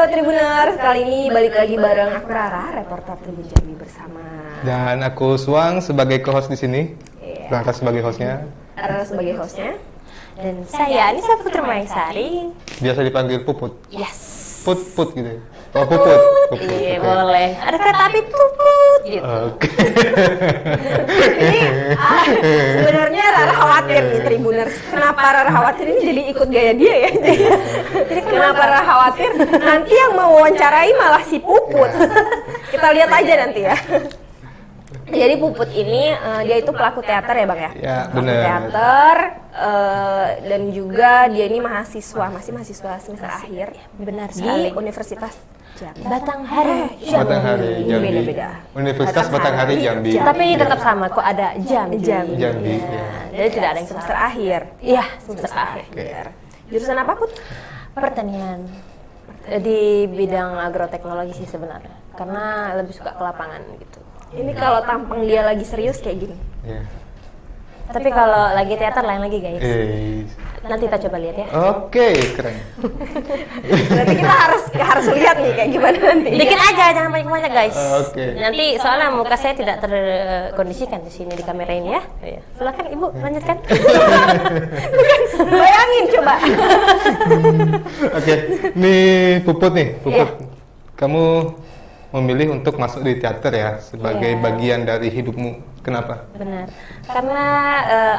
Tribuners, kali ini balik lagi bareng aku Rara, reporter Tribun Jambi bersama. Dan aku Suang sebagai co-host di sini. Rara sebagai hostnya. Rara sebagai hostnya. Dan saya Anissa Putri Maisari. Biasa dipanggil Puput. Yes. Put gitu. Oh Puput. Iya boleh. Ada kereta api Puput gitu. Oke. Ini sebenarnya Rara khawatir nih Tribuners. Kenapa Rara khawatir ini jadi ikut gaya dia ya? Jadi kenapa Rara khawatir? Nanti yang mau wawancarai malah si Puput. Kita lihat aja nanti ya. Jadi Puput ini dia itu pelaku teater ya Bang ya? Ya, Pelaku benar. teater dan juga dia ini masih mahasiswa semester akhir. Benar Di sekali. Universitas Jambi. Batanghari. Batanghari Jambi. Beda-beda. Universitas Batanghari Jambi. Tapi ini tetap sama kok ada Jambi. Jambi. Jambi. Iya. Ya. Jadi tidak ada yang Semester akhir. Iya, semester akhir. Jurusan apa Put? Pertanian. Di bidang agroteknologi sih sebenarnya. Karena lebih suka ke lapangan gitu. Ini kalau tampang dia lagi serius kayak gini. Ya. Tapi kalau lagi teater lain lagi guys. Nanti kita coba lihat ya. Oke, keren. Berarti kita harus lihat nih kayak gimana nanti. Dikit aja, jangan banyak-banyak guys. Oke. Nanti soalnya muka saya tidak terkondisikan di sini di kamera ini ya. Silakan Ibu lanjutkan. Bayangin coba. Oke, nih Puput nih. Puput. Iya. Kamu memilih untuk masuk di teater ya sebagai Iya. bagian dari hidupmu. Kenapa? Benar. Karena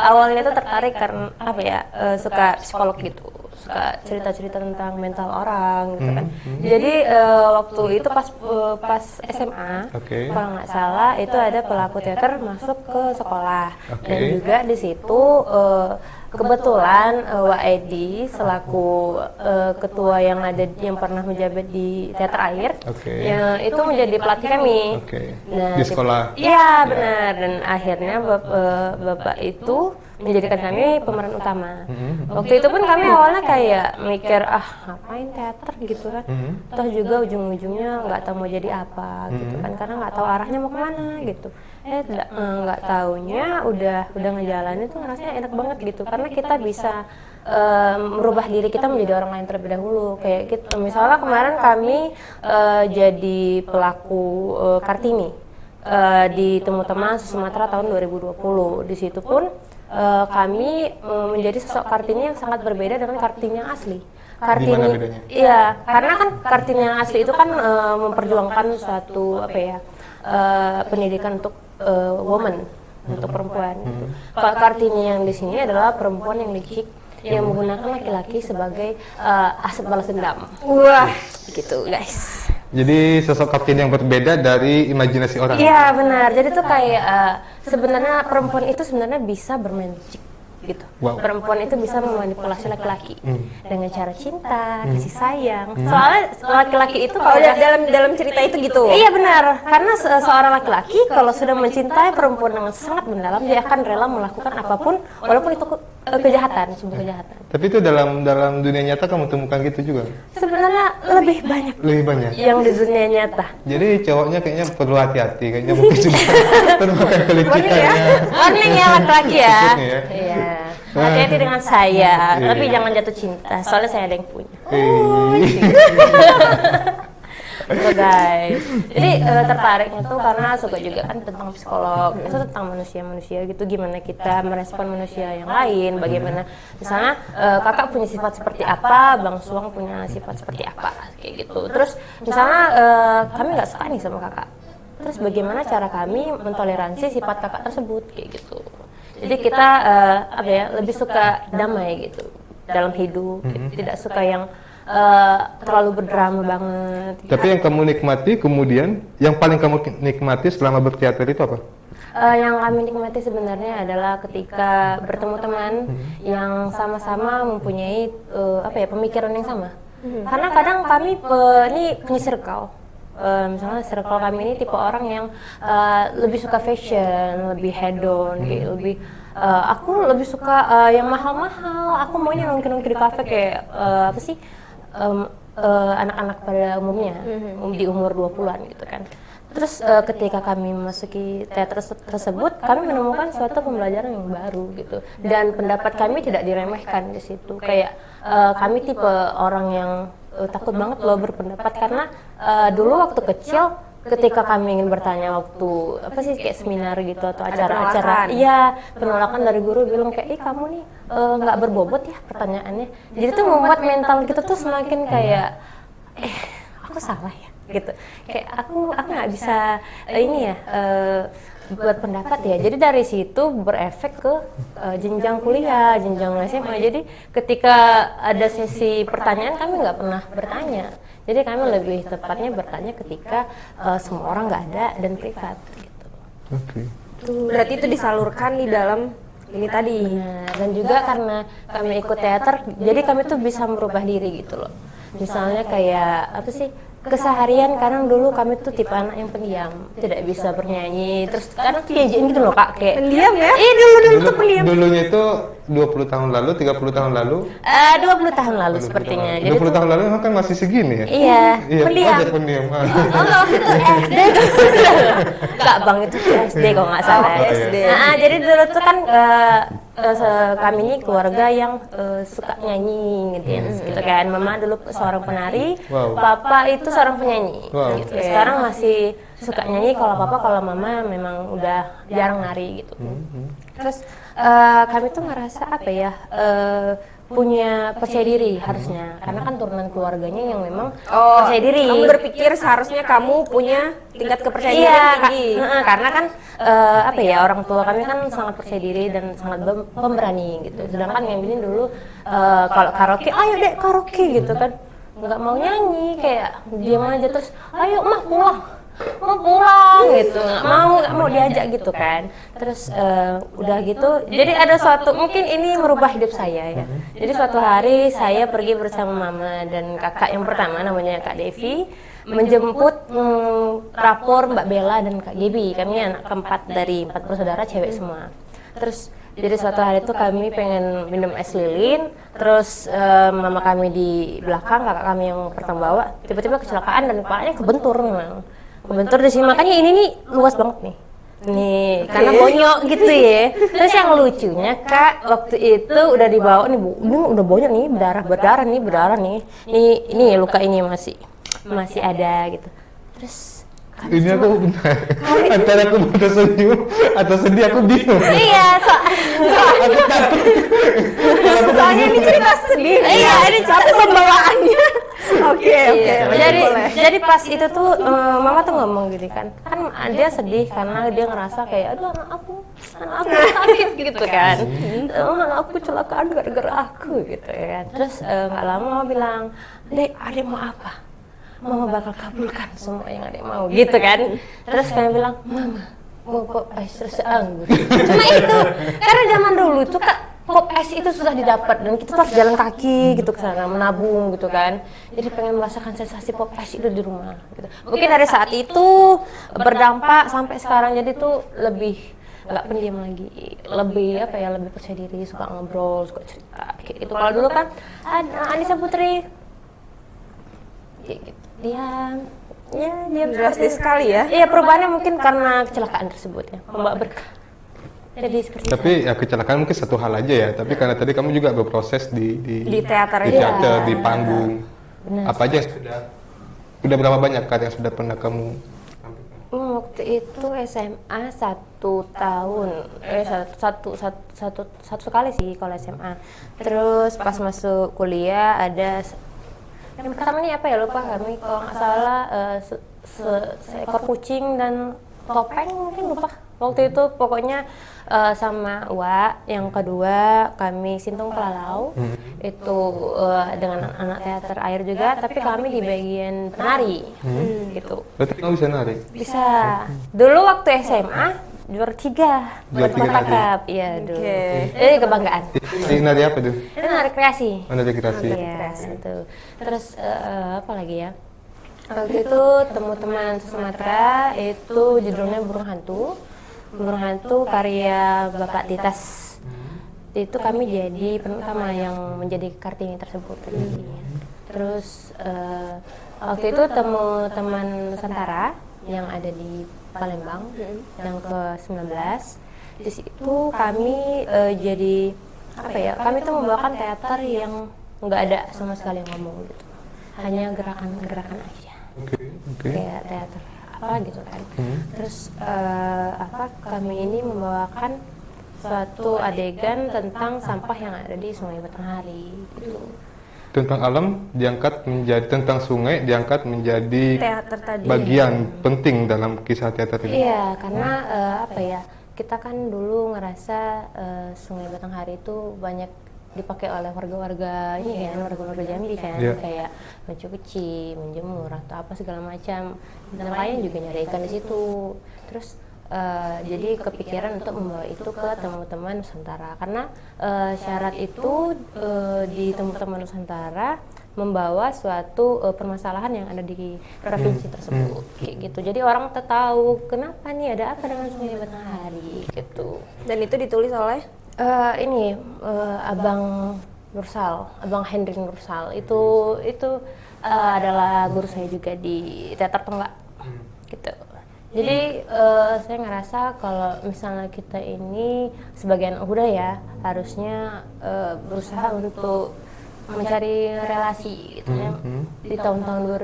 awalnya tuh tertarik karena apa ya? Suka psikolog gitu. Suka cerita-cerita tentang mental orang gitu kan. Jadi waktu itu pas SMA, Oke. kalau nggak salah itu ada pelaku teater masuk ke sekolah. Oke. Dan juga di situ kebetulan Waedi selaku ketua yang pernah menjabat di teater air, Oke. yang itu menjadi pelatih kami. Oke. Nah, Di sekolah. Iya benar, dan akhirnya bapak itu menjadikan kami pemeran utama. Waktu itu pun kami awalnya kayak mikir ngapain teater gitu kan, toh juga ujung-ujungnya nggak tahu mau jadi apa gitu kan, karena nggak tahu arahnya mau kemana gitu. Nggak taunya udah ngejalanin tuh rasanya enak banget gitu, karena kita bisa merubah diri kita menjadi orang lain terlebih dahulu. Kayak gitu, misalnya kemarin kami jadi pelaku Kartini di Temu Tema Sumatera tahun 2020. Di situ pun kami menjadi sosok Kartini yang sangat berbeda dengan Kartini yang asli. Kartini, Gimana bedanya? iya, karena kan Kartini yang asli itu kan memperjuangkan suatu pendidikan untuk woman, untuk perempuan. Gitu. Kalau Kartini yang di sini adalah perempuan yang licik yang menggunakan laki-laki sebagai aset balas dendam. Wah, Gitu guys. Jadi sosok Kartini yang berbeda dari imajinasi orang. Iya benar. Jadi tuh kayak sebenarnya perempuan itu sebenarnya bisa bermain licik gitu. Wow. Perempuan itu bisa memanipulasi laki-laki dengan cara cinta, kasih sayang. Soalnya laki-laki itu kalau dalam cerita itu gitu. Iya benar. Karena seorang laki-laki kalau sudah mencintai perempuan dengan sangat mendalam, dia akan rela melakukan apapun walaupun itu kejahatan, sebuah kejahatan. Tapi itu dalam dunia nyata kamu temukan gitu juga? Sebenarnya lebih banyak Lebih banyak. yang di dunia nyata. Jadi cowoknya kayaknya perlu hati-hati, kayaknya mungkin juga termakan kelicikannya. Warning ya laki-laki ya. Takutnya ya. Iya. Hati-hati dengan saya, Iya. tapi jangan jatuh cinta. Soalnya saya ada yang punya. Gitu guys. Jadi tertariknya tuh karena suka juga kan tentang psikolog, itu tentang manusia-manusia gitu, gimana kita merespon manusia yang lain, bagaimana misalnya kakak punya sifat seperti apa, Bang Suang punya sifat seperti apa, kayak gitu. Terus misalnya kami nggak suka nih sama kakak, terus bagaimana cara kami mentoleransi sifat kakak tersebut, kayak gitu. Jadi kita lebih suka damai gitu dalam hidup, gitu. Tidak suka yang terlalu berdrama banget. Tapi yang kamu nikmati kemudian, yang paling kamu nikmati selama berteater itu apa? Yang kami nikmati sebenarnya adalah ketika bertemu teman yang sama-sama mempunyai pemikiran yang sama. Karena kadang kami ini punya circle. Misalnya circle kami ini tipe orang yang lebih suka fashion, lebih hedon, kayak lebih aku lebih suka yang mahal-mahal. Aku maunya nongkrong di kafe kayak anak-anak pada umumnya di umur 20-an gitu kan. Terus ketika kami memasuki teater tersebut, kami menemukan suatu pembelajaran yang baru gitu. Dan pendapat kami tidak diremehkan di situ. Kayak kami tipe orang yang takut banget loh berpendapat karena dulu waktu kecil ketika kami ingin bertanya waktu apa sih kayak seminar gitu atau acara-acara, iya penolakan dari guru bilang kayak, kamu nih nggak berbobot ya pertanyaannya. Jadi tuh membuat mental kita tuh semakin kayak, aku salah ya gitu. Kayak aku nggak bisa ini ya. Buat pendapat ya, jadi dari situ berefek ke jenjang kuliah, jenjang SMA. Jadi ketika ada sesi pertanyaan kami nggak pernah bertanya, jadi kami lebih tepatnya bertanya ketika semua orang nggak ada dan privat gitu. Oke. Berarti itu disalurkan di dalam ini tadi. Benar. Dan juga karena kami ikut teater, jadi kami tuh bisa merubah diri gitu loh. Misalnya kayak apa sih, keseharian kadang dulu kami tuh tipe anak yang pendiam, tidak bisa bernyanyi, terus kadang diajakin gitu loh Kak, kayak Pendiam ya? dulu tuh pendiam. Dulunya itu 20 tahun lalu, 30 tahun lalu. 20 tahun lalu sepertinya. 20 tahun lalu emang kan masih segini ya? Iya, Iya, pendiam. wajar pendiam. Oh, itu SD tuh. Enggak Bang, itu SD kalau nggak salah. Oh, SD. Nah, jadi dulu tuh kan kami ini keluarga yang suka nyanyi gitu kan. Mama dulu seorang penari, Wow. papa itu seorang penyanyi. Wow. Gitu. Sekarang masih suka nyanyi, kalau papa, kalau mama memang udah jarang nari gitu. Terus kami tuh ngerasa apa ya, punya percaya diri harusnya, karena kan turunan keluarganya yang memang percaya diri. Kamu berpikir seharusnya kamu punya tingkat kepercayaan diri Iya, yang tinggi. karena kan apa ya, orang tua kami kan sangat percaya diri dan sangat pemberani gitu. Sedangkan yang ini dulu kalau karaoke, ayo dek karaoke gitu kan, nggak mau nyanyi, kayak diam aja, terus ayo mah pulang, mau pulang gitu, nggak mau diajak gitu kan. Terus udah gitu, jadi ada suatu, mungkin ini merubah hidup saya ya. Jadi suatu hari saya pergi bersama mama dan kakak yang pertama namanya Kak Devi, menjemput rapor Mbak Bella dan Kak Gebi. Kami anak keempat dari 4 bersaudara, cewek semua. Terus jadi suatu hari itu kami pengen minum es lilin, terus mama kami di belakang, kakak kami yang pertama bawa, tiba-tiba kecelakaan dan kepalanya kebentur memang. Kebentur di sini, makanya ini nih luas banget nih. Nih, karena bonyok gitu ya. Terus yang lucunya Kak, waktu itu udah dibawa nih Bu, ini udah bonyok nih, berdarah nih. Ini luka ini masih ada gitu. Terus Ini aku bentar. Antara aku udah senyum atau sedih aku bingung. iya, Aku takut. Soalnya ini cerita sedih. Iya, ini cerita pembawaannya. Oke. Jadi pas itu tuh mama tuh ngomong gitu kan dia sedih karena dia ngerasa kayak aduh anak aku sakit gitu kan, anak aku kecelakaan gara-gara aku gitu ya kan. Terus nggak lama mama bilang, Dek, adek mau apa? Mama bakal kabulkan semua yang adek mau gitu kan. Terus kami bilang, Mama mau pop ice rasa anggur. Cuma itu, karena zaman dulu tuh Kak, pop ice itu sudah didapat dan kita tuh harus jalan kaki gitu ke sana, menabung gitu kan. Jadi pengen merasakan sensasi pop ice itu di rumah gitu. Mungkin dari saat itu berdampak sampai sekarang, jadi tuh lebih nggak pendiam lagi, lebih apa ya, lebih percaya diri, suka ngobrol, suka cerita kayak gitu. Kalau dulu kan Anissa Putri kayak gitu, diam Drastis sekali ya. Iya, perubahannya mungkin karena kecelakaan tersebut ya, membawa berkah. Jadi seperti Tapi ya kecelakaan mungkin satu hal aja ya. Tapi karena tadi kamu juga berproses di teater di ya. teater, di panggung. Benar. Apa aja yang sudah berapa banyak karya yang sudah pernah kamu tampilkan? Waktu itu SMA 1 tahun, satu kali sih kalau SMA. Terus pas masuk kuliah ada yang pertama nih apa ya, lupa kami kalau nggak salah seekor kucing dan topeng, mungkin lupa. Waktu itu pokoknya sama Wa. Yang kedua kami Sintung Pelalau, itu dengan anak teater air juga, tapi kami di bagian penari gitu. Berarti kamu bisa nari? Bisa. Dulu waktu SMA juara 3 Juara 3 nari? Iya dulu. Oke. Jadi kebanggaan. Ini nari apa tuh? Itu nari kreasi. Nari kreasi. Iya, itu. Terus apa lagi ya? Waktu itu temu teman Sumatera, itu judulnya Burung Hantu. Burung Hantu karya Bapak Titas. Itu kami jadi penutama yang menjadi Kartini tersebut. Terus waktu itu temu teman Nusantara yang ada di Palembang yang ke-19. Di situ kami jadi apa ya? Kami tuh membawakan teater yang nggak ada sama sekali yang ngomong gitu. hanya gerakan-gerakan aja, Oke. kayak teater apa gitu kan. Terus kami ini membawakan suatu adegan tentang sampah yang ada di Sungai Batanghari gitu. Tentang alam diangkat menjadi, tentang sungai diangkat menjadi Teater tadi. bagian penting dalam kisah teater ini. Iya, karena kita kan dulu ngerasa Sungai Batanghari itu banyak dipakai oleh warga-warga ini kan, warga-warga Jambi kan, Iya. kayak mencuci, menjemur atau apa segala macam. Dan lain juga nyari ikan di situ. Terus jadi kepikiran untuk membawa itu ke teman-teman Nusantara, karena syarat itu di teman-teman Nusantara membawa suatu permasalahan yang ada di provinsi tersebut, kayak gitu. Jadi orang tahu kenapa nih, ada apa dengan Sungai Batanghari gitu. Dan itu ditulis oleh Abang Nursal, Abang Hendrik Nursal itu adalah guru saya juga di teater Tonggak gitu. Jadi saya ngerasa kalau misalnya kita ini sebagai anak muda ya harusnya berusaha untuk mencari relasi gitu ya. Di tahun-tahun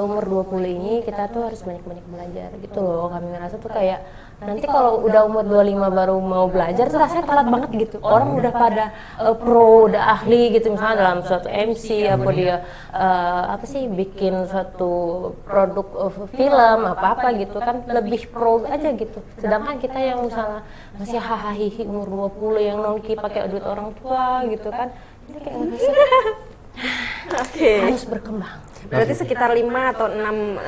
umur 20 ini kita tuh harus banyak-banyak belajar gitu loh. Kami ngerasa tuh kayak nanti kalau udah umur 25 baru mau belajar tuh rasanya telat banget gitu. Orang udah pada pro, udah ahli gitu, misalnya dalam suatu MC apa dia bikin suatu produk film apa gitu kan, lebih pro aja gitu. Sedangkan kita yang misalnya masih hahaha umur 20 yang nongki pakai duit orang tua gitu kan. Jadi kayak ngerasa harus berkembang. Berarti sekitar 5 atau 6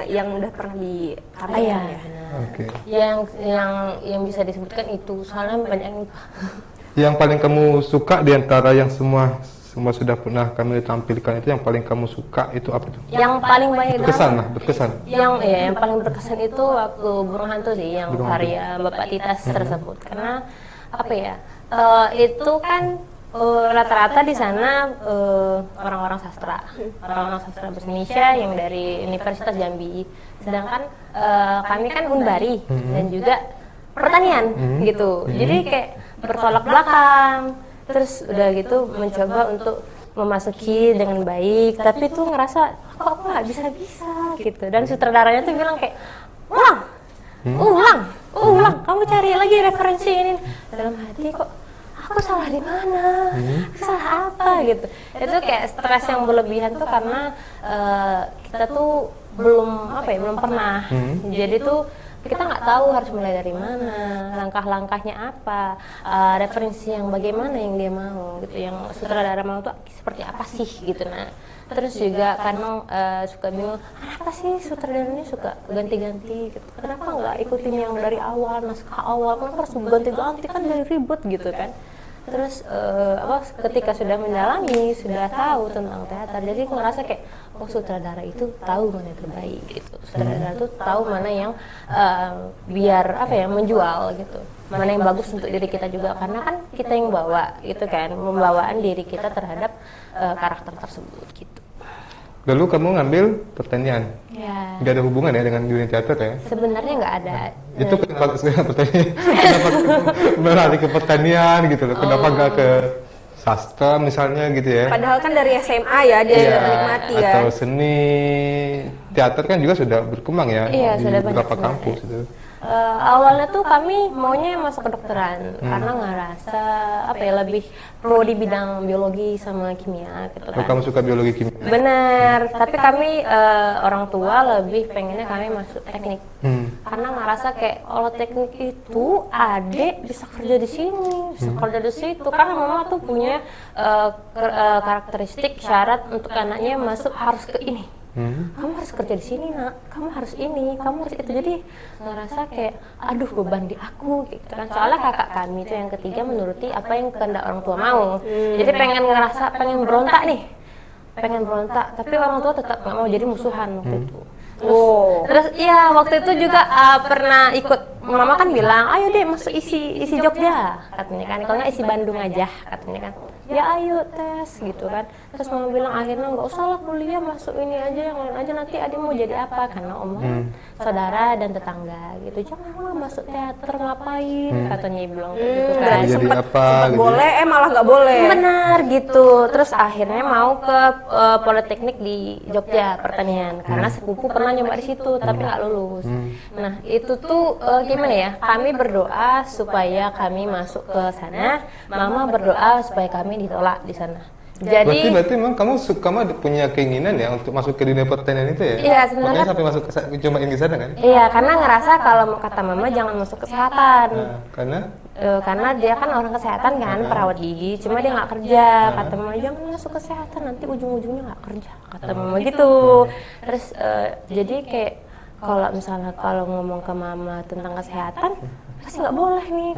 yang udah pernah ditampilkan Iya, ya. benar. Oke. Yang bisa disebutkan itu soalnya banyak yang lupa. Yang paling kamu suka di antara yang semua sudah pernah kami tampilkan itu, yang paling kamu suka itu apa tuh? Yang paling banyak Berkesan. yang paling berkesan itu waktu Burung Hantu sih, yang Burung Hantu. karya Bapak Titas tersebut. Karena itu kan rata-rata di sana orang-orang sastra bahasa Indonesia yang dari Universitas Jambi. Sedangkan kami kan Unbari dan juga pertanian gitu. Jadi kayak bertolak belakang. Terus udah gitu mencoba untuk memasuki dengan baik, tapi tuh ngerasa kok aku nggak bisa gitu. Dan sutradaranya tuh bilang kayak ulang, kamu cari lagi referensi ini. Dalam hati kok aku salah di mana, aku salah apa gitu. Itu kayak stres yang berlebihan tuh karena kita tuh belum pernah. Jadi tuh kita nggak tahu harus mulai dari mana, langkah-langkahnya apa, referensi yang bagaimana yang dia mau gitu, yang sutradara mau tuh seperti apa sih gitu. Nah terus juga kadang suka bingung, kenapa sih sutradara ini suka ganti-ganti gitu, kenapa nggak ikutin yang dari awal, naskah awal, kenapa harus ganti-ganti, kan dari ribet gitu kan. Terus ketika sudah mendalami, sudah tahu tentang teater, jadi aku ngerasa kayak sutradara itu tahu mana yang terbaik gitu. Sutradara itu tahu mana yang biar menjual gitu, mana yang bagus untuk diri kita juga, karena kan kita yang bawa gitu kan, pembawaan diri kita terhadap karakter tersebut gitu. Lalu kamu ngambil pertanian, Ya, nggak ada hubungan ya dengan dunia teater ya? sebenarnya nggak ada. Itu kenapa pertanian? Kenapa beralih ke pertanian gitu loh? Kenapa nggak ke sastra misalnya gitu ya? Padahal kan dari SMA ya dia Iya, sudah menikmati ya. atau seni teater kan juga sudah berkembang ya Iya, di sudah banyak beberapa sebenarnya. kampus itu. Awalnya tuh kami maunya masuk kedokteran karena ngerasa lebih pro di bidang biologi sama kimia gitu Kalau kan. kamu suka biologi kimia? Bener, tapi kami orang tua lebih pengennya kami masuk teknik. Karena ngerasa kayak kalau teknik itu adik bisa kerja di sini, bisa kerja di situ. Karena mama tuh punya karakteristik syarat untuk anaknya masuk harus ke ini. Kamu harus kerja di sini nak, kamu harus ini, kamu harus itu. Jadi ngerasa kayak aduh beban di aku gitu kan. Soalnya kakak kami itu yang ketiga menuruti apa yang kehendak orang tua mau. Jadi pengen berontak nih, pengen berontak, tapi orang tua tetap nggak mau, jadi musuhan waktu itu. Terus iya waktu itu juga pernah ikut, mama kan bilang ayo deh masuk isi Jogja katanya kan, kalau nggak isi Bandung aja katanya kan. ya ayo tes gitu kan. Terus mama bilang akhirnya nggak usah lah kuliah, masuk ini aja, yang lain aja, nanti adik mau jadi apa, karena omongan saudara dan tetangga gitu. Jangan lah masuk teater, ngapain, katanya bilang gitu kan. Jadi Sempet apa gitu. boleh, malah nggak boleh. Benar gitu. Terus akhirnya mau ke Politeknik di Jogja pertanian karena sepupu pernah nyoba di situ tapi nggak lulus. Nah itu tuh gimana ya? Kami berdoa supaya kami masuk ke sana. Mama berdoa supaya kami ditolak di sana. Jadi Berarti memang kamu punya keinginan ya untuk masuk ke dunia pertanian itu ya? Iya, sebenarnya. Makanya sampai masuk cobain ke sana kan? iya, karena ngerasa kalau kata mama jangan masuk kesehatan. Nah, Karena dia kan orang kesehatan kan, perawat gigi, cuma dia nggak kerja. Kata mama jangan masuk kesehatan, nanti ujung-ujungnya nggak kerja, kata mama gitu. Terus jadi kayak kalau ngomong ke mama tentang kesehatan pasti nggak boleh nih,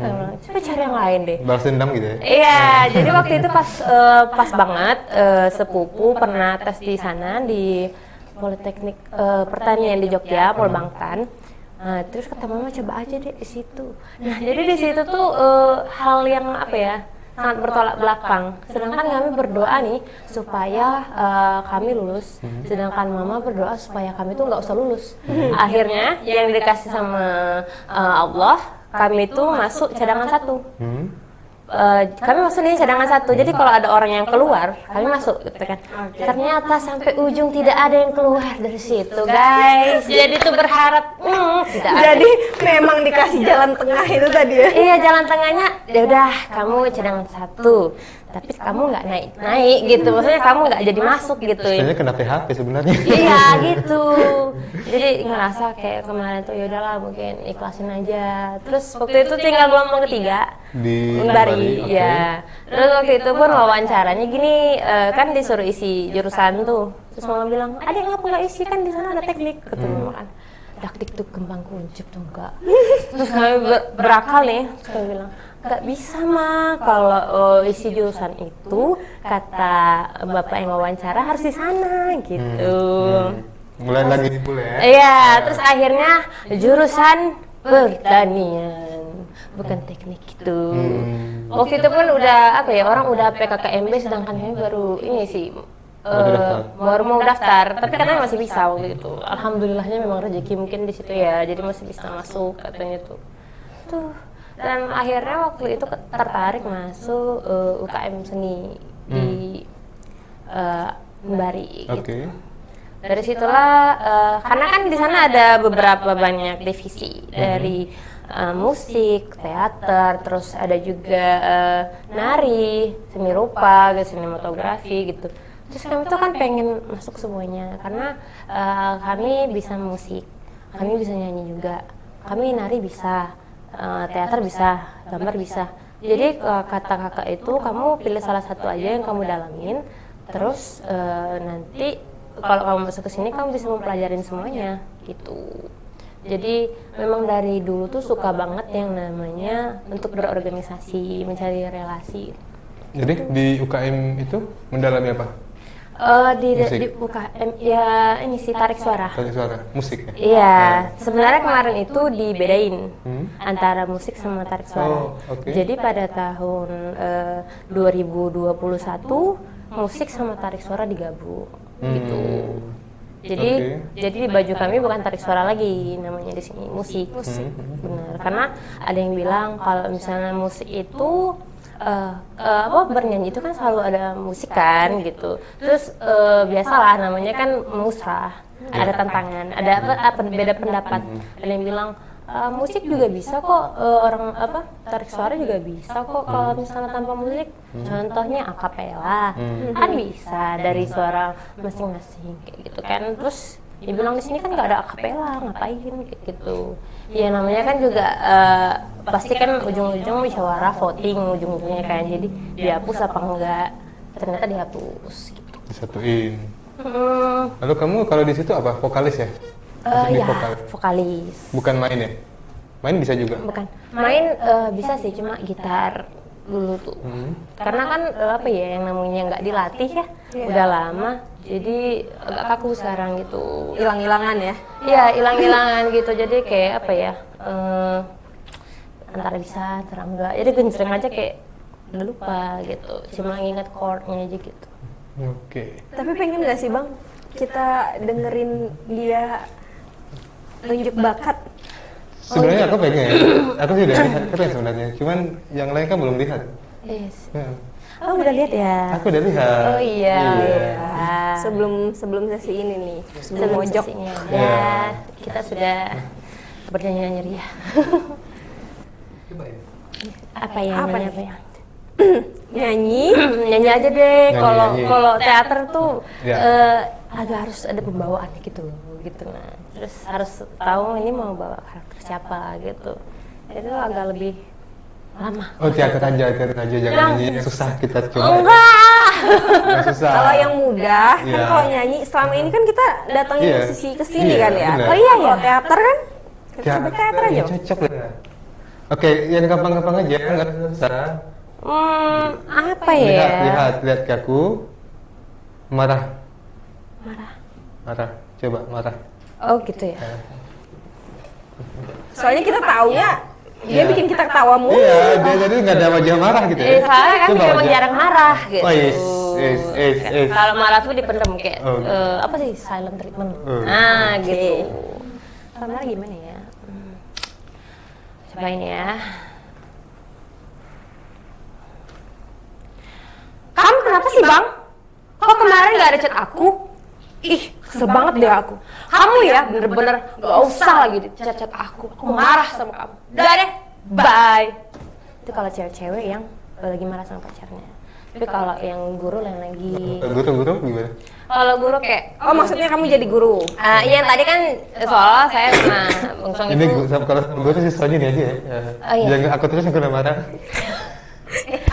coba cari yang lain deh. balas dendam gitu ya? Iya, jadi waktu itu pas banget sepupu pernah tes di sana di Politeknik Pertanian di Jogja, Polbangtan. Nah, terus kata mama coba aja deh di situ. Nah, jadi di situ tuh hal yang apa ya, sangat bertolak belakang. Sedangkan kami berdoa nih supaya kami lulus, sedangkan mama berdoa supaya kami tuh nggak usah lulus. Akhirnya yang dikasih sama Allah, kami tuh masuk cadangan 1. Kami masuk nih cadangan 1, jadi kalau ada orang yang keluar, kami masuk gitu kan. Ternyata sampai ujung tidak ada yang keluar dari situ, guys. Jadi tuh berharap tidak ada. Jadi memang dikasih jalan tengah itu tadi ya. Iya, jalan tengahnya ya udah kamu cadangan 1, tapi kamu nggak naik gitu. Maksudnya kamu nggak jadi masuk gitu. Sebenarnya kena PHP sebenarnya. Iya gitu. Jadi ngerasa kayak kemarin tuh ya udahlah mungkin ikhlasin aja. Terus waktu itu tinggal gelombang ketiga Di Bari, oke. ya. Terus waktu itu pun wawancaranya gini, kan disuruh isi jurusan tuh. Terus mama bilang, adik ngapa nggak isi, kan di sana ada teknik, kata mama kan. Dakdik tuh kembang kuncup tuh enggak. Terus kami berakal nih, terus kami bilang, nggak bisa mah kalau isi jurusan itu kata bapak yang wawancara harus di sana gitu. Mulai lagi nih pula ya? Iya, terus akhirnya jurusan pertanian, bukan teknik itu. Waktu itu pun udah apa ya, orang udah PKKMB sedangkan kami baru ini sih baru mau daftar, tapi katanya masih bisa waktu itu. Alhamdulillahnya memang rezeki mungkin di situ ya, jadi masih bisa masuk katanya tuh. Tuh. Dan akhirnya waktu itu tertarik masuk UKM seni di Bari. Oke. Gitu. Dari situlah karena kan di sana ada beberapa banyak divisi dari musik, teater, terus ada juga nari, seni rupa, sinematografi gitu. Terus kami tuh kan pengen masuk semuanya karena kami bisa musik, kami bisa nyanyi juga, kami nari bisa, teater bisa, gambar bisa. Jadi kata kakak itu kamu pilih salah satu aja yang kamu dalamin, terus nanti kalau kamu masuk ke sini kamu bisa mempelajarin semuanya gitu. Jadi memang dari dulu tuh suka banget yang namanya untuk berorganisasi, mencari relasi. Jadi di UKM itu mendalami apa? Di UKM ya ini sih tarik suara. Tarik suara, musik ya? Iya, sebenarnya kemarin itu dibedain antara musik sama tarik suara. Oh, oke. Jadi pada tahun 2021 musik sama tarik suara digabung gitu. Jadi di baju kami bukan tarik suara lagi, namanya di sini musik. Benar, karena ada yang bilang kalau misalnya musik itu bernyanyi itu kan selalu ada musik kan gitu. Terus biasalah namanya kan musrah, ada tantangan, ada beda pendapat. Ada yang bilang musik juga bisa kok, tarik suara juga bisa kok kalau misalnya tanpa musik. Contohnya akapela kan bisa dari suara masing-masing kayak gitu kan. Terus dibilang di sini kan nggak ada akapela, ngapain kayak gitu. Ya namanya kan juga pasti kan ujung-ujung musyawarah voting ujung-ujungnya kan. Jadi dihapus apa enggak? Ternyata dihapus gitu. Disatuin. Lalu kamu kalau di situ apa? Vokalis ya? Ya, vokalis. Bukan main ya? Main bisa juga? Bukan. Main bisa sih, cuma gitar dulu tuh. Karena kan apa ya, yang namanya nggak dilatih ya, udah lama. Jadi agak kaku sekarang gitu. Hilang-hilangan ya? Iya, hilang-hilangan gitu. Jadi kayak apa ya, antara bisa, antara enggak. Jadi genjreng aja kayak udah lupa gitu, cuma ingat chordnya aja gitu. Oke. Tapi pengen nggak sih Bang kita dengerin dia tunjuk bakat? Sebenarnya aku pengen, aku sih udah lihat keren sebenarnya, cuman yang lain kan belum lihat. Yes. Ya. Oh udah lihat ya? Aku udah lihat. Oh iya. Sebelum sesi ini nih, sebelum Sebelum mojok. sesinya Iya. udah, kita sudah bernyanyi-nyanyi ya. Coba ya. Apa ya? Apa nyanyi nih? apa ya? Nyanyi. Nyanyi aja deh. Kalau Nyanyi. kalau teater tuh Ya. agak harus ada pembawaan gitu. Nah, terus harus tahu ini mau bawa karakter siapa gitu. Itu agak lebih lama. Oh teater aja jangan nyanyi, susah kita coba. Enggak. Yang susah. Kalau yang mudah kan Iya. kalau nyanyi selama ini kan kita datangin Iya. musisi ke sini Iya, kan ya. benar. Oh iya ya. Kalau teater kan kita berteater aja. yang cocok lah. Oke, yang gampang-gampang aja, nggak susah. Apa ya? Lihat ke aku. Marah. Coba marah. Oh gitu ya. Soalnya kita taunya dia Iya. bikin kita ketawa mulu. Iya, dia tadi nggak ada wajah marah gitu ya. Soalnya kan Coba memang wajah. jarang marah gitu. Oh, yes. Kalau marah tuh dipendam kayak Oh. apa sih silent treatment. Oh. Nah gitu. Kalau marah gimana ya? Cobain ya. Kamu kenapa sih Bang? Kok kemarin nggak ada chat aku? Ih, kesel banget deh aku. Kamu ya bener-bener gak usah lagi chat aku. Aku marah sama kamu. Udah deh, bye. Itu kalau cewek-cewek yang lagi marah sama pacarnya. Tapi kalau yang guru yang lagi, Guru gimana? kalau guru kayak, Oh maksudnya kamu jadi guru? iya tadi kan soalnya saya sama Bang Song Ini itu. kalau guru sih soalnya ini aja ya. Oh, iya. Jangan aku terus yang kena marah.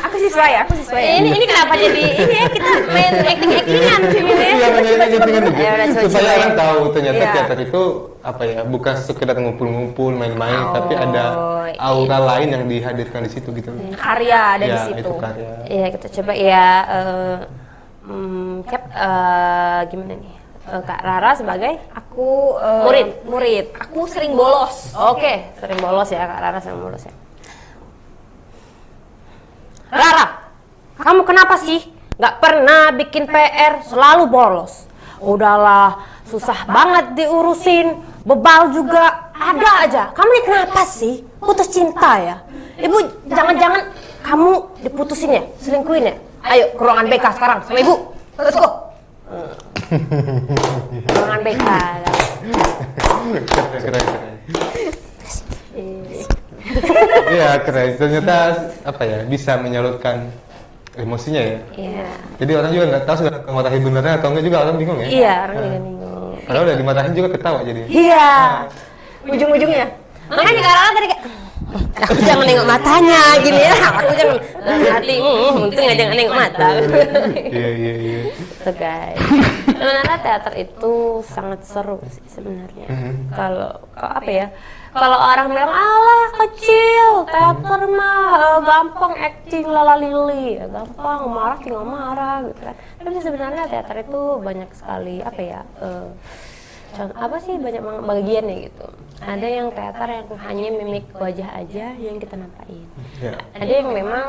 Aku siswa ya. Ini kenapa jadi ini ya kita main acting-actingan sini ya? Iya, ingat-ingat Ya udah, coba supaya coba. orang tahu ternyata Iya. teater itu apa ya, bukan sekedar ngumpul-ngumpul main-main, Oh, tapi ada aura lain yang dihadirkan di situ gitu. Karya ada di Ya, situ. itu karya. Iya kita coba ya. Cap, gimana nih? Kak Rara sebagai Aku murid. Aku sering bolos. Oke, sering bolos ya Kak Rara sering bolos ya. Rara, kamu kenapa sih? Gak pernah bikin PR, selalu bolos. Udahlah, susah banget diurusin, bebal juga ada aja. Kamu ini kenapa sih? Putus cinta ya? Ibu, jangan-jangan kamu diputusin ya? Selingkuhin ya? Ayo ke ruangan BK sekarang sama ibu. Let's go. Ruangan BK. Keren. Iya keren. Ternyata apa ya, bisa menyalurkan emosinya ya. Iya. Jadi orang juga nggak tahu sudah marahin benernya atau enggak, juga orang bingung ya. Iya, orang juga bingung. Kalau udah dimarahin juga ketawa jadi. Iya. Ujung-ujungnya. Makanya Kak Rara tadi kayak aku jangan nengok matanya gini ya. Aku jangan hati, untung aja jangan nengok mata. Iya. Itu guys. Sebenarnya teater itu sangat seru sih sebenarnya. Kalau apa ya? Kalau orang bilang alah kecil, teater mah gampang acting lala lili, ya gampang marah tinggal marah gitu kan. Tapi sebenarnya teater itu banyak sekali apa ya? Apa sih banyak bagiannya gitu. Ada yang teater yang hanya mimik wajah aja yang kita nampain. Ya. Ada yang memang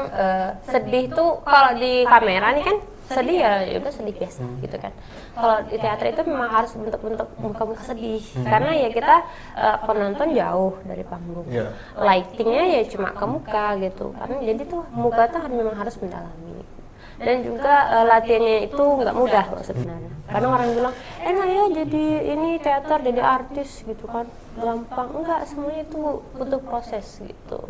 sedih tuh kalau di kamera nih kan sedih ya udah sedih biasa gitu kan. Kalau di teater itu memang harus bentuk-bentuk muka-muka sedih karena ya kita penonton jauh dari panggung. Ya. Lightingnya ya cuma ke muka gitu. Karena jadi tuh muka tuh memang harus mendalami. Dan juga latihannya itu nggak mudah loh sebenarnya. Karena orang bilang, enak ya jadi ini teater, jadi artis gitu kan, gampang. Enggak, semuanya itu butuh proses gitu.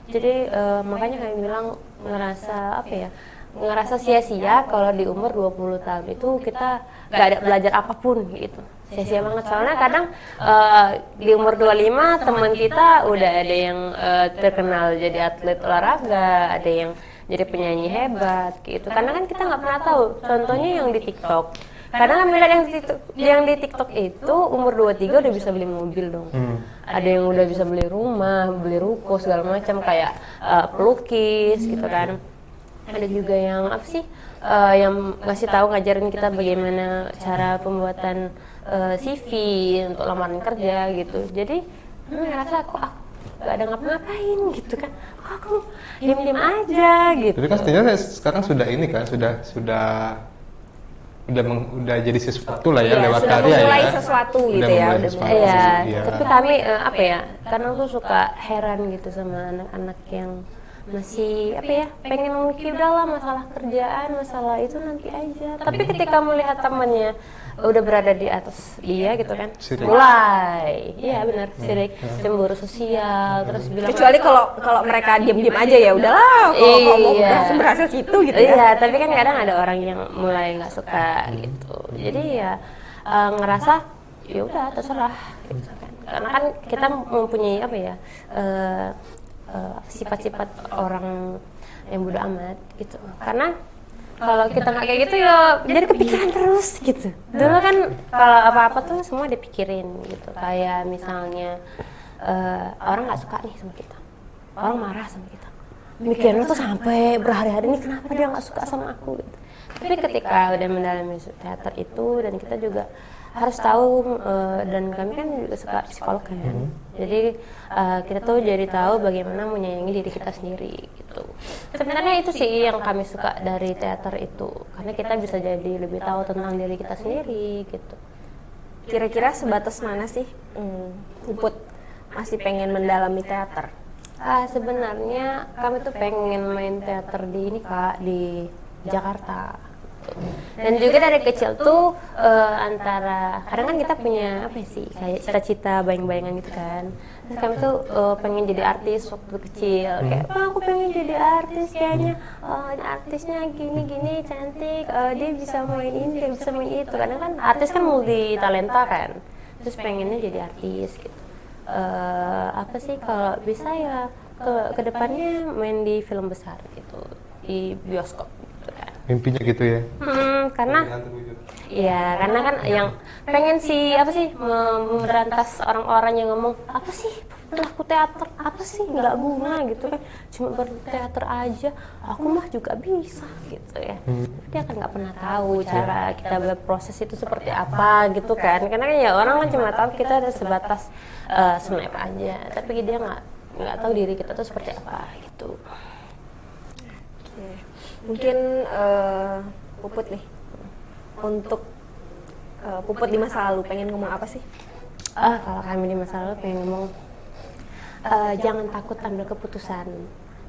Jadi makanya kami bilang ngerasa apa ya, ngerasa sia-sia kalau di umur 20 tahun itu kita nggak ada belajar apapun gitu. Sia-sia banget, soalnya kadang di umur 25 teman kita udah ada yang terkenal jadi atlet olahraga, ada yang jadi penyanyi hebat gitu. Karena kan kita nggak pernah tahu. Contohnya yang di TikTok. Kadang kan melihat yang di TikTok itu umur 23 udah bisa beli mobil dong. Ada yang udah bisa beli rumah, beli ruko segala macam kayak pelukis gitu kan. Ada juga yang apa sih yang ngasih tahu ngajarin kita bagaimana cara pembuatan CV untuk lamaran kerja gitu. Jadi ngerasa kok aku gak ada ngapa-ngapain gitu kan. kok kamu diem aja gitu. Tapi kan setidaknya sekarang sudah ini kan, udah jadi sesuatu lah ya, Iya, lewat sudah karya memulai ya. sesuatu gitu Udah ya, memulai udah sesuatu. Iya, Iya. tapi kami apa ya? Karena aku suka heran gitu sama anak-anak yang masih apa ya, pengen mengukir udahlah masalah kerjaan, masalah itu nanti aja. Tapi ketika melihat temannya udah berada di atas dia gitu kan, Sirik. mulai, iya benar, sirik, cemburu sosial, terus bilang Kecuali kalau mereka diem aja ya udahlah, kalau mau Iya. berhasil situ gitu ya. Iya, tapi kan kadang ada orang yang mulai nggak suka gitu. Jadi ya ngerasa ya udah terserah gitu kan. Karena kan kita mempunyai apa ya sifat-sifat orang yang bodo amat gitu. Karena kalau kita nggak kayak gitu ya jadi kepikiran terus gitu. Dulu kan kalau apa-apa tuh semua dipikirin gitu. Kayak misalnya orang nggak suka nih sama kita, orang marah sama kita. Mikirnya tuh sampai berhari-hari ini kenapa dia nggak suka sama aku gitu. Tapi ketika udah mendalami teater itu dan kita juga harus tahu dan kami kan juga suka psikolog kan. Jadi kita tuh jadi tahu bagaimana menyayangi diri kita sendiri gitu. Sebenarnya itu sih yang kami suka dari teater itu karena kita bisa jadi lebih tahu tentang diri kita sendiri gitu. Kira-kira sebatas mana sih Puput masih pengen mendalami teater? Sebenarnya kami tuh pengen main teater di ini Kak, di Jakarta. Dan juga dari kecil tuh antara kadang kan kita punya apa sih kayak cita-cita bayang-bayangan gitu kan. Terus kami tuh pengen jadi artis waktu kecil kayak aku pengen jadi artis kayaknya artisnya gini-gini cantik dia bisa main ini dia bisa main itu karena kan artis kan multi talenta kan. Terus pengennya jadi artis gitu. Apa sih kalau bisa ya ke depannya main di film besar gitu di bioskop gitu kan. Mimpinya gitu ya. Karena ya karena kan yang pengen sih apa sih memberantas orang-orang yang ngomong apa sih pelaku teater apa sih nggak guna gitu kan cuma berteater aja aku mah juga bisa gitu ya. Dia kan nggak pernah tahu cara kita berproses itu seperti apa gitu kan karena kan ya orang kan cuma tahu kita ada sebatas snap aja tapi dia nggak tahu diri kita tuh seperti apa gitu. Mungkin Puput nih untuk Puput di masa lalu pengen ngomong apa sih? Kalau kami di masa lalu pengen ngomong jangan takut ambil keputusan,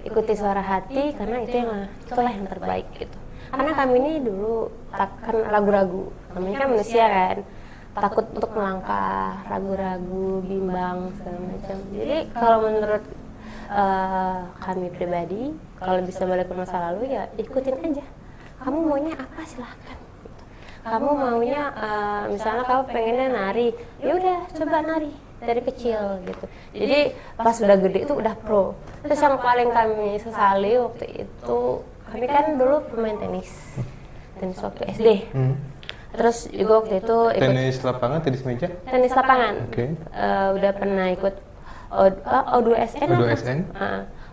ikuti suara hati karena itulah yang terbaik gitu. Karena kami ini dulu kan ragu-ragu, namanya kan manusia kan, takut untuk melangkah, ragu-ragu, bimbang segala macam. Jadi kalau menurut kami pribadi, kalau bisa balik ke masa lalu ya ikutin aja. Kamu maunya apa silahkan. Gitu. Kamu maunya misalnya kamu pengennya nari, ya udah coba nari dari kecil gitu. Jadi pas udah gede itu udah pro. Terus yang paling kami sesali waktu itu, kami kan dulu pemain tenis waktu SD. Terus juga waktu itu ikut Tenis lapangan, tenis meja? tenis lapangan. Oke. Udah pernah ikut O2SN O2SN?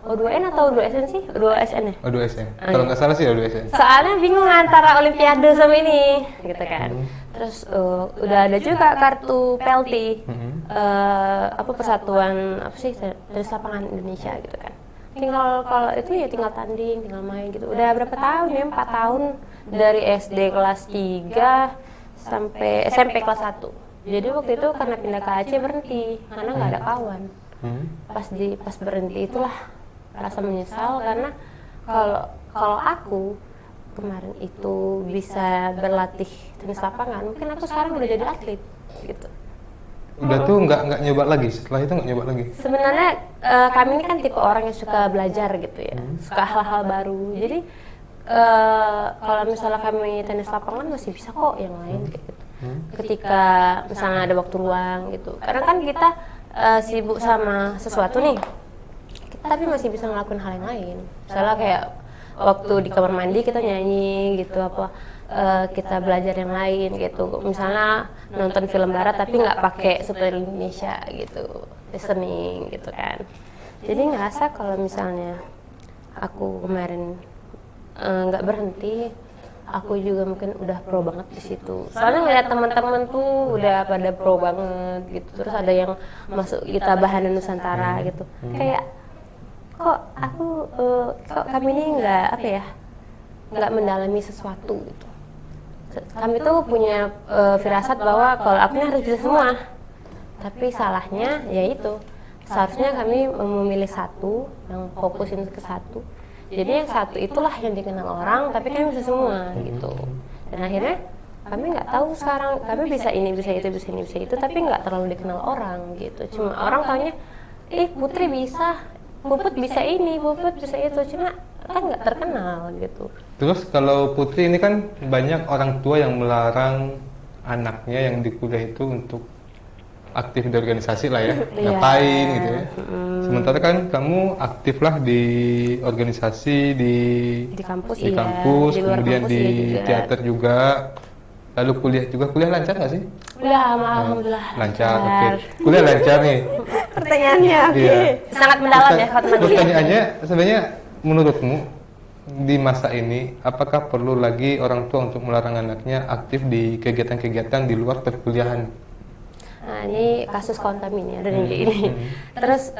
O2N atau O2SN sih? O2SN ya? O2SN. Kalau nggak salah sih O2SN. Soalnya bingung antara Olimpiade sama ini, gitu kan. Terus udah ada juga kartu PLT, apa persatuan apa sih tenis lapangan Indonesia gitu kan. Tinggal kalau itu ya tinggal tanding, tinggal main gitu. Udah berapa tahun ya? 4 tahun dari SD kelas 3 sampai SMP kelas 1. Jadi waktu itu karena pindah ke Aceh berhenti karena nggak ada kawan. Pas berhenti itulah rasa menyesal karena kalau aku kemarin itu bisa berlatih tenis lapangan, mungkin aku sekarang udah jadi atlet gitu. Udah tuh nggak nyoba lagi, setelah itu nggak nyoba lagi? Sebenarnya kami ini kan tipe orang yang suka belajar gitu ya, suka hal-hal baru. Jadi kalau misalnya kami tenis lapangan masih bisa kok yang lain kayak gitu. Ketika misalnya ada waktu luang gitu, karena kan kita sibuk sama sesuatu nih, tapi masih bisa ngelakuin hal yang lain. Misalnya kayak waktu di kamar mandi kita nyanyi gitu apa. Kita belajar yang lain gitu, misalnya nonton film barat tapi nggak pakai subtitle Indonesia gitu, listening gitu kan. Jadi ngerasa kalau misalnya aku kemarin nggak berhenti, aku juga mungkin udah pro banget di situ. Soalnya ngeliat teman-teman tuh udah pada pro banget gitu, terus ada yang masuk kita bahan Nusantara gitu, kayak kok kami ini nggak mendalami sesuatu gitu. Kami tuh punya firasat bahwa kalau aku ini harus bisa semua, tapi salahnya yaitu seharusnya kami memilih satu yang fokusin ke satu. Jadi yang satu itulah yang dikenal orang, tapi kami bisa semua gitu. Dan akhirnya kami nggak tahu sekarang kami bisa ini, bisa itu, bisa ini, bisa itu, tapi nggak terlalu dikenal orang gitu. Cuma orang taunya, Putri bisa, Puput bisa ini, Puput bisa itu, cuma kan nggak terkenal gitu. Terus kalau Putri ini kan banyak orang tua yang melarang anaknya yang di kuliah itu untuk aktif di organisasi lah ya, ngapain gitu ya. Sementara kan kamu aktif lah di organisasi di kampus, di kampus, di luar kemudian kampus di juga. teater juga. Lalu kuliah lancar nggak sih? Alhamdulillah Lancar, oke. Kuliah lancar nih. Pertanyaannya, oke. Iya. Sangat mendalam ya kalau teman kuliah. Pertanyaannya sebenarnya menurutmu di masa ini apakah perlu lagi orang tua untuk melarang anaknya aktif di kegiatan-kegiatan di luar perkuliahan? Nah ini kasus kontamin ya, dan kayak ini. Terus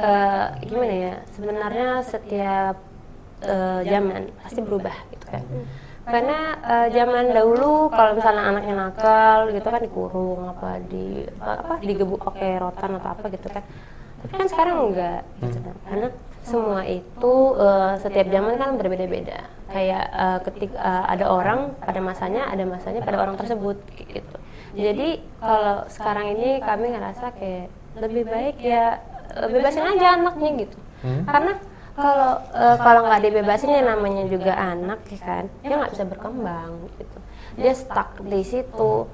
gimana ya, sebenarnya setiap zaman pasti berubah gitu kan. Karena zaman dahulu kalau misalnya anaknya nakal gitu kan dikurung digebuk pakai rotan atau apa gitu kan. Tapi kan sekarang enggak gitu kan. Karena semua itu setiap zaman kan berbeda-beda. Kayak ketika ada orang pada masanya pada orang tersebut gitu. Jadi kalau sekarang ini kami ngerasa kayak lebih baik ya bebasin aja anaknya gitu. Karena kalau nggak dibebasin ya namanya juga anak ya kan, dia nggak bisa berkembang gitu. Dia stuck di situ.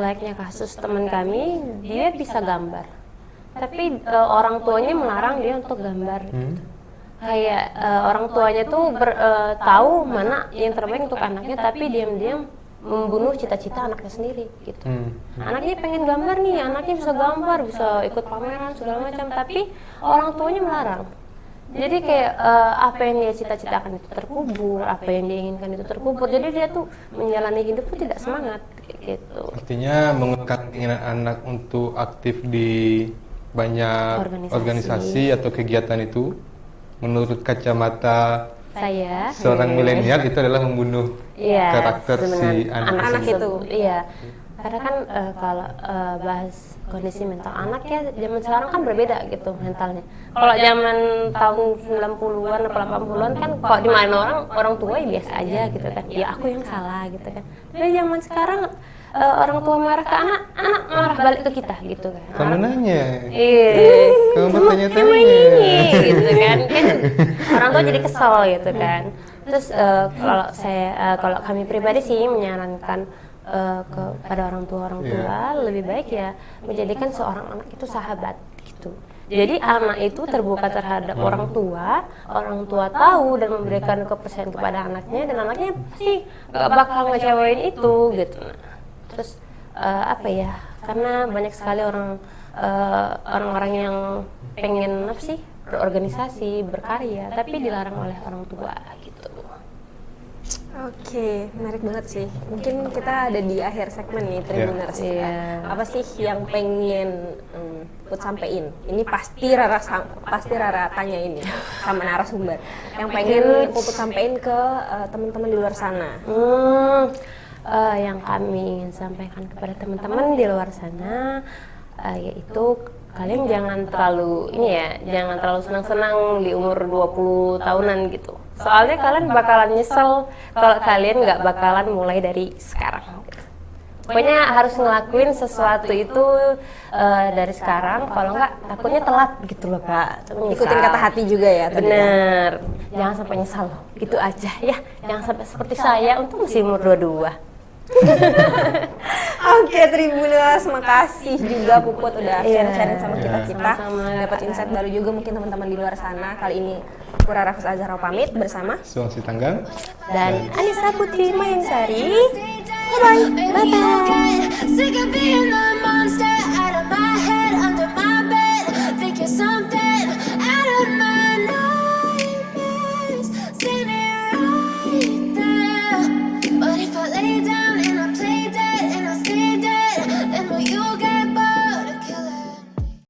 Layaknya kasus teman kami, dia bisa gambar, tapi orang tuanya melarang dia untuk gambar gitu. Kayak orang tuanya tuh tahu mana yang terbaik untuk anaknya, tapi diam-diam membunuh cita-cita anaknya sendiri gitu. Anaknya pengen gambar nih, anaknya bisa gambar, bisa ikut pameran segala macam, tapi orang tuanya melarang. Jadi kayak apa yang dia cita-citakan itu terkubur, apa yang dia inginkan itu terkubur. Jadi dia tuh menjalani hidup tuh tidak semangat gitu. Artinya mengekang keinginan anak untuk aktif di banyak organisasi atau kegiatan itu, menurut kacamata Saya seorang milenial itu adalah membunuh karakter si anak itu. Iya. Karena kan kalau bahas kondisi mental anak ya zaman sekarang kan berbeda gitu mentalnya. Kalau zaman tahun 90-an atau 80-an kan kalau di mana orang tua ya biasa aja gitu kan. Ya aku yang salah gitu kan. Tapi zaman sekarang orang tua marah ke anak marah balik ke kita gitu kan. Kamu nanya. Iya. Kamu bertanya-tanya. Gitu kan. Orang tua jadi kesel gitu kan. Terus kalau kami pribadi sih menyarankan kepada orang tua lebih baik ya menjadikan seorang anak itu sahabat gitu. Jadi anak itu terbuka terhadap orang tua tahu dan memberikan kepercayaan kepada anaknya, dan anaknya pasti gak bakal ngecewain itu gitu. Terus karena banyak sekali orang-orang yang pengen berorganisasi, berkarya, tapi dilarang oleh orang tua gitu. Oke, menarik banget sih. Mungkin kita ada di akhir segmen nih, Tribuners. Apa sih yang pengen Put sampein? Ini pasti Rara tanya ini sama narasumber. Yang pengen Puput sampein ke teman-teman di luar sana. Yang kami ingin sampaikan kepada teman-teman di luar sana yaitu kalian jangan terlalu senang-senang di umur 20 tahunan gitu. Soalnya kalian bakalan nyesel kalau kalian nggak bakalan mulai dari sekarang gitu. Pokoknya harus ngelakuin sesuatu itu dari sekarang, kalau nggak takutnya telat gitu loh Kak. Ikutin kata hati juga ya. Bener, jangan sampai nyesal loh, gitu aja ya. Jangan sampai seperti saya untuk masih umur 22. Oke, Tribuners, makasih juga Puput udah sharing sama kita. Dapat insight baru juga mungkin teman-teman di luar sana. Kali ini aku Rara Azhara pamit bersama Suwangsi Tanggang dan Anissa Putri Mayansari. Bye bye.